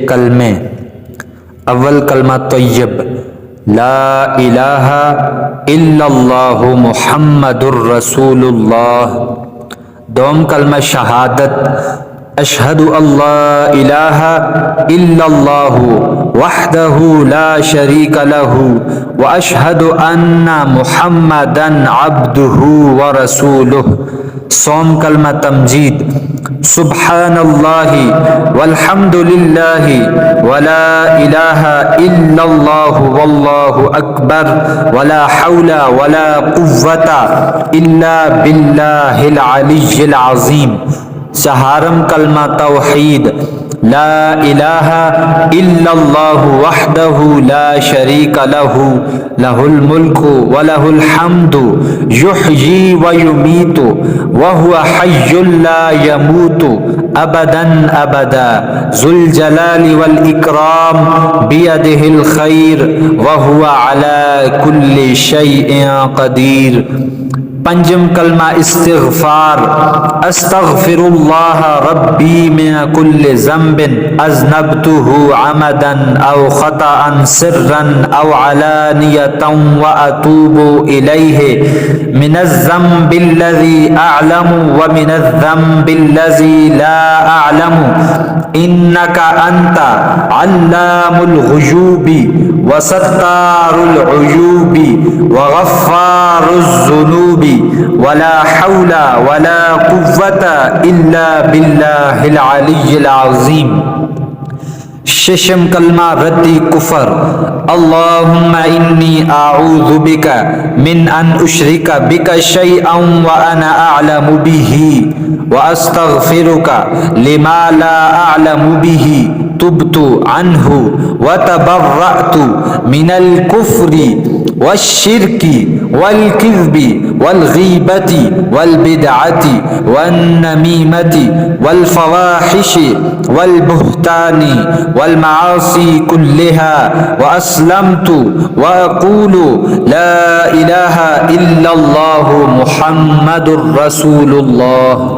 کلمے۔ اول کلمہ طیب لا الہ الا اللہ محمد الرسول اللہ۔ دوم کلمہ شہادت اشہد اللہ الہ الا اللہ وحدہ لا شریک لہ واشہد ان محمدا عبدہ ورسولہ۔ سوم کلمہ تمجید سبحان اللہ والحمد للہ ولا الہ الا اللہ واللہ اکبر ولا حول ولا قوة الا باللہ العلی العظیم۔ چہارم کلمہ توحید لا الہ الا اللہ وحدہ لا شریک لہ لہ الملک ولہ الحمد یحیی ویمیت وہو حی لا یموت ابدا ابدا ذو الجلال والاکرام بیدہ الخیر وہو علی کل شیء قدیر۔ پنجم کلمہ استغفار استغفر اللہ ربی من کل ذنب اذنبتہ عمدا او خطأ سرا او علانیۃ واتوب الیہ من الذنب الذی اعلم ومن الذنب الذی لا اعلم انک انت علام الغیوب وستار العیوب وغفار الذنوب ولا حول ولا قوة الا باللہ العلی العظیم۔ ششم کلمہ ردی کفر اللہم انی اعوذ بک من ان اشرک بک شیئا وانا اعلم به واستغفرک لما لا اعلم به تبت عنہ وتبرأت من الکفر والشرک والکذب والغیبۃ والبدعۃ والنمیمۃ والفواحش والبہتان والمعاصی كلها واسلمت واقول لا الہ الا اللہ محمد رسول اللہ۔